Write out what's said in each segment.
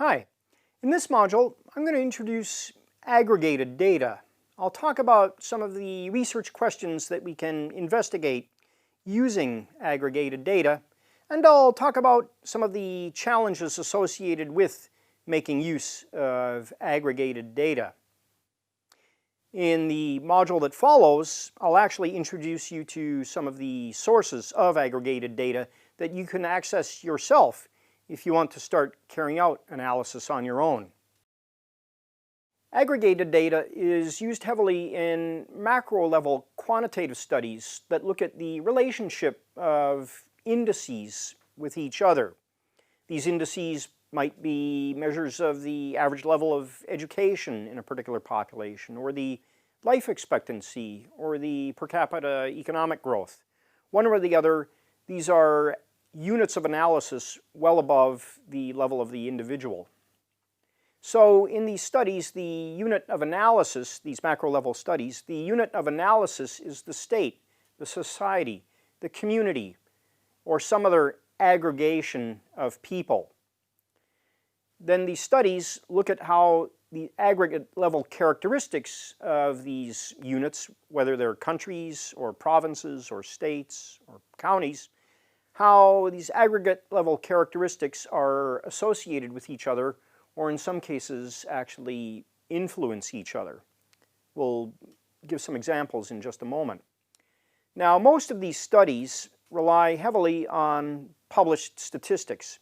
Hi, in this module I'm going to introduce aggregated data. I'll talk about some of the research questions that we can investigate using aggregated data, and I'll talk about some of the challenges associated with making use of aggregated data. In the module that follows, I'll actually introduce you to some of the sources of aggregated data that you can access yourself if you want to start carrying out analysis on your own. Aggregated data is used heavily in macro-level quantitative studies that look at the relationship of indices with each other. These indices might be measures of the average level of education in a particular population, or the life expectancy, or the per capita economic growth. One or the other, these are units of analysis well above the level of the individual. So in these studies, the unit of analysis, these macro-level studies, the unit of analysis is the state, the society, the community, or some other aggregation of people. Then these studies look at how the aggregate level characteristics of these units, whether they're countries or provinces or states or counties, how these aggregate level characteristics are associated with each other, or in some cases actually influence each other. We'll give some examples in just a moment. Now, most of these studies rely heavily on published statistics.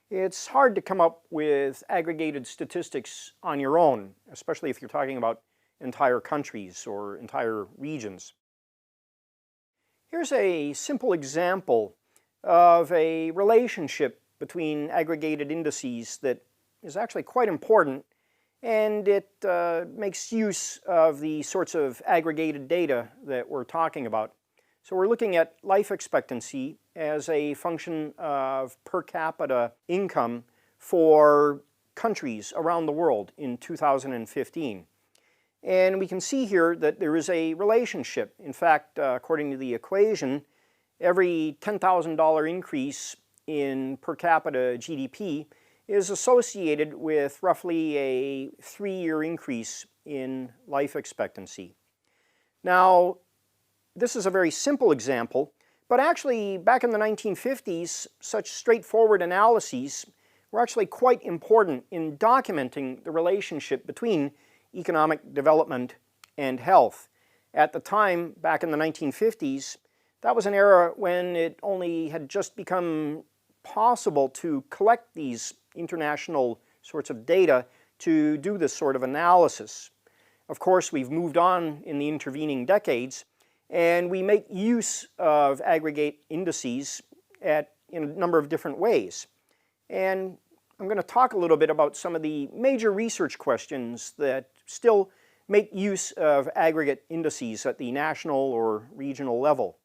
It's hard to come up with aggregated statistics on your own, especially if you're talking about entire countries or entire regions. Here's a simple example of a relationship between aggregated indices that is actually quite important, and it makes use of the sorts of aggregated data that we're talking about. So we're looking at life expectancy as a function of per capita income for countries around the world in 2015. And we can see here that there is a relationship. In fact, according to the equation, every $10,000 increase in per capita GDP is associated with roughly a 3-year increase in life expectancy. Now, this is a very simple example, but actually back in the 1950s, such straightforward analyses were actually quite important in documenting the relationship between economic development and health. At the time, back in the 1950s, that was an era when it only had just become possible to collect these international sorts of data to do this sort of analysis. Of course, we've moved on in the intervening decades, and we make use of aggregate indices in a number of different ways. And I'm going to talk a little bit about some of the major research questions that still make use of aggregate indices at the national or regional level.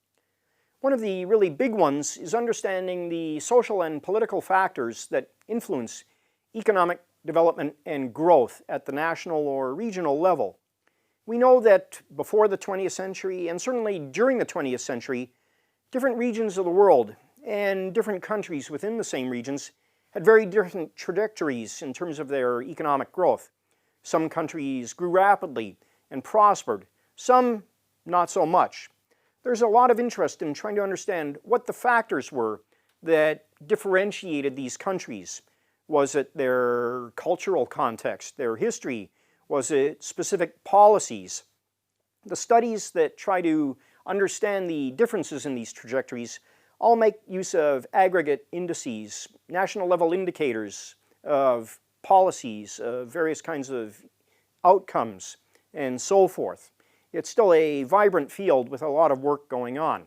One of the really big ones is understanding the social and political factors that influence economic development and growth at the national or regional level. We know that before the 20th century, and certainly during the 20th century, different regions of the world and different countries within the same regions had very different trajectories in terms of their economic growth. Some countries grew rapidly and prospered, some not so much. There's a lot of interest in trying to understand what the factors were that differentiated these countries. Was it their cultural context, their history? Was it specific policies? The studies that try to understand the differences in these trajectories all make use of aggregate indices, national level indicators of policies, of various kinds of outcomes, and so forth. It's still a vibrant field with a lot of work going on.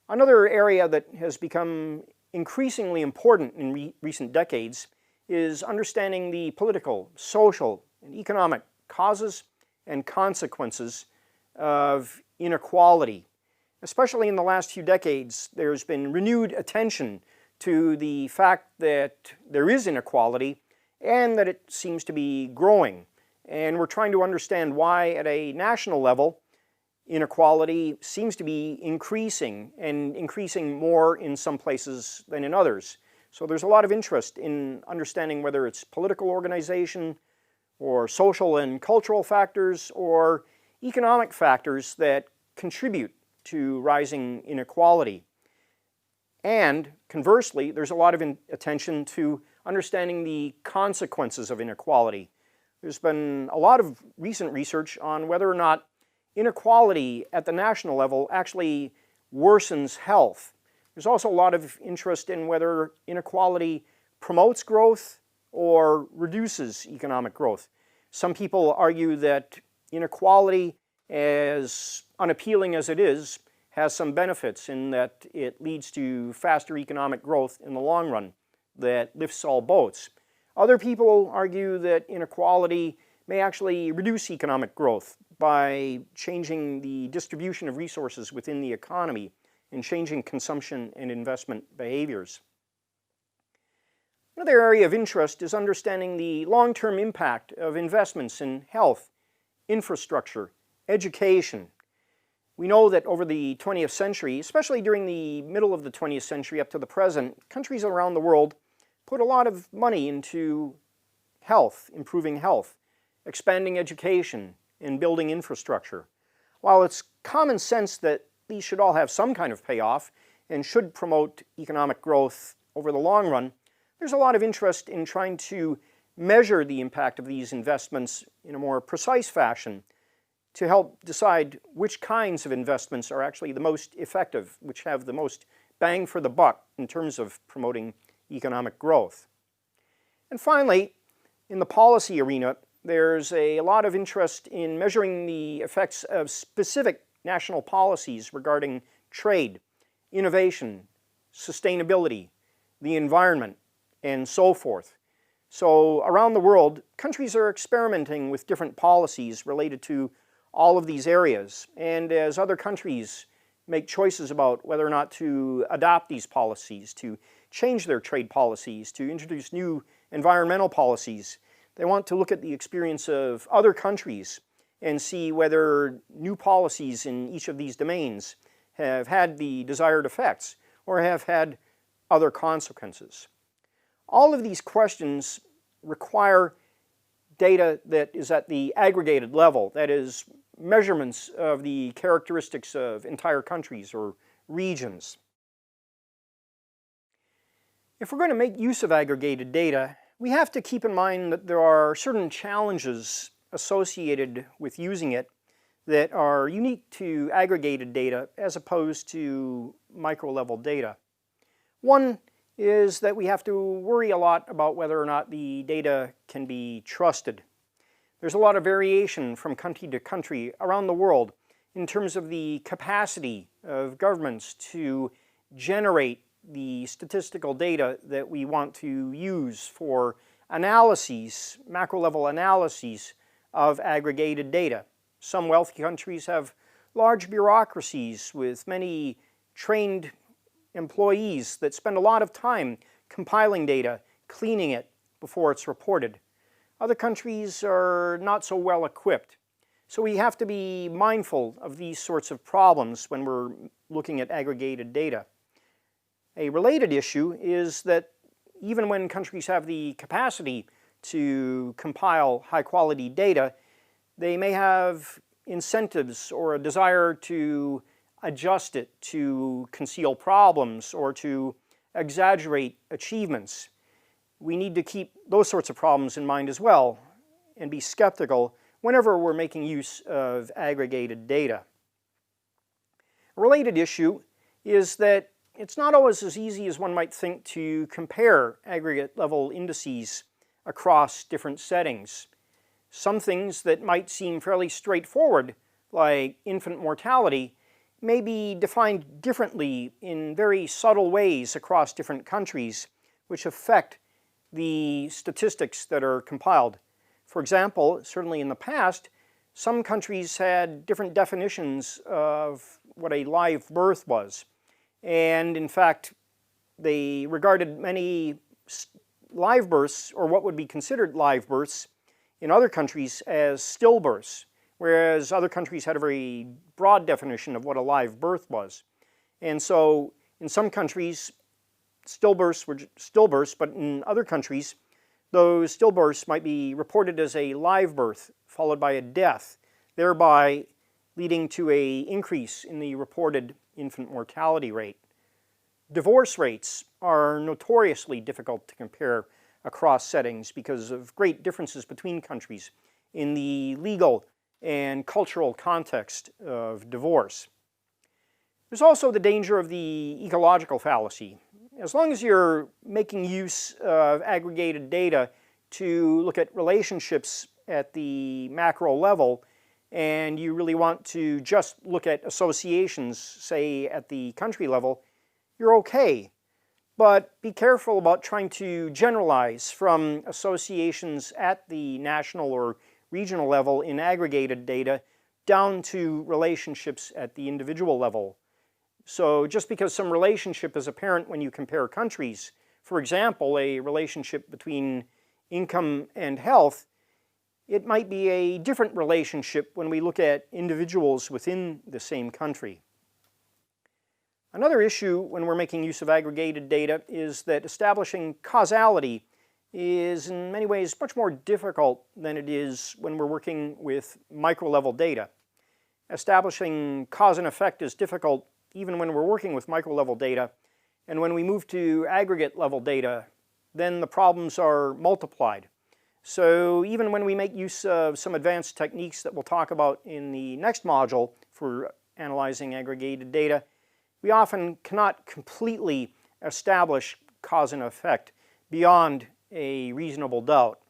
Another area that has become increasingly important in recent decades is understanding the political, social, and economic causes and consequences of inequality. Especially in the last few decades, there's been renewed attention to the fact that there is inequality and that it seems to be growing. And we're trying to understand why, at a national level, inequality seems to be increasing, and increasing more in some places than in others. So there's a lot of interest in understanding whether it's political organization or social and cultural factors or economic factors that contribute to rising inequality. And conversely, there's a lot of attention to understanding the consequences of inequality. There's been a lot of recent research on whether or not inequality at the national level actually worsens health. There's also a lot of interest in whether inequality promotes growth or reduces economic growth. Some people argue that inequality, as unappealing as it is, has some benefits in that it leads to faster economic growth in the long run that lifts all boats. Other people argue that inequality may actually reduce economic growth by changing the distribution of resources within the economy and changing consumption and investment behaviors. Another area of interest is understanding the long-term impact of investments in health, infrastructure, education. We know that over the 20th century, especially during the middle of the 20th century up to the present, countries around the world put a lot of money into health, improving health, expanding education, and building infrastructure. While it's common sense that these should all have some kind of payoff and should promote economic growth over the long run, there's a lot of interest in trying to measure the impact of these investments in a more precise fashion to help decide which kinds of investments are actually the most effective, which have the most bang for the buck in terms of promoting economic growth. And finally, in the policy arena, there's a lot of interest in measuring the effects of specific national policies regarding trade, innovation, sustainability, the environment, and so forth. So around the world, countries are experimenting with different policies related to all of these areas. And as other countries make choices about whether or not to adopt these policies, to change their trade policies, to introduce new environmental policies, they want to look at the experience of other countries and see whether new policies in each of these domains have had the desired effects or have had other consequences. All of these questions require data that is at the aggregated level, that is, measurements of the characteristics of entire countries or regions. If we're going to make use of aggregated data, we have to keep in mind that there are certain challenges associated with using it that are unique to aggregated data as opposed to micro-level data. One is that we have to worry a lot about whether or not the data can be trusted. There's a lot of variation from country to country around the world in terms of the capacity of governments to generate the statistical data that we want to use for analyses, macro-level analyses of aggregated data. Some wealthy countries have large bureaucracies with many trained employees that spend a lot of time compiling data, cleaning it before it's reported. Other countries are not so well equipped. So we have to be mindful of these sorts of problems when we're looking at aggregated data. A related issue is that even when countries have the capacity to compile high-quality data, they may have incentives or a desire to adjust it to conceal problems or to exaggerate achievements. We need to keep those sorts of problems in mind as well and be skeptical whenever we're making use of aggregated data. A related issue is that it's not always as easy as one might think to compare aggregate level indices across different settings. Some things that might seem fairly straightforward, like infant mortality, may be defined differently in very subtle ways across different countries, which affect the statistics that are compiled. For example, certainly in the past, some countries had different definitions of what a live birth was. And in fact, they regarded many live births, or what would be considered live births, in other countries as stillbirths, whereas other countries had a very broad definition of what a live birth was. And so in some countries, stillbirths were stillbirths, but in other countries, those stillbirths might be reported as a live birth followed by a death, thereby leading to an increase in the reported infant mortality rate. Divorce rates are notoriously difficult to compare across settings because of great differences between countries in the legal and cultural context of divorce. There's also the danger of the ecological fallacy. As long as you're making use of aggregated data to look at relationships at the macro level, and you really want to just look at associations, say at the country level, you're okay. But be careful about trying to generalize from associations at the national or regional level in aggregated data down to relationships at the individual level. So just because some relationship is apparent when you compare countries, for example, a relationship between income and health, it might be a different relationship when we look at individuals within the same country. Another issue when we're making use of aggregated data is that establishing causality is in many ways much more difficult than it is when we're working with micro-level data. Establishing cause and effect is difficult even when we're working with micro-level data, and when we move to aggregate-level data, then the problems are multiplied. So even when we make use of some advanced techniques that we'll talk about in the next module for analyzing aggregated data, we often cannot completely establish cause and effect beyond a reasonable doubt.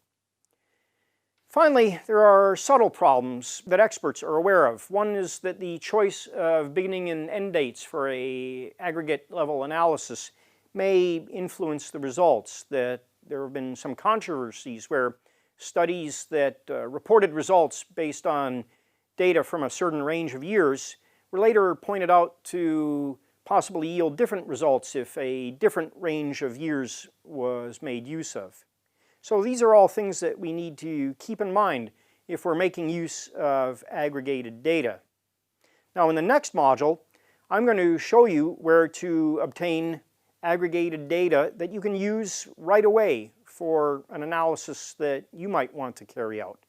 Finally, there are subtle problems that experts are aware of. One is that the choice of beginning and end dates for an aggregate level analysis may influence the results. That there have been some controversies where studies that reported results based on data from a certain range of years were later pointed out to possibly yield different results if a different range of years was made use of. So these are all things that we need to keep in mind if we're making use of aggregated data. Now in the next module, I'm going to show you where to obtain aggregated data that you can use right away for an analysis that you might want to carry out.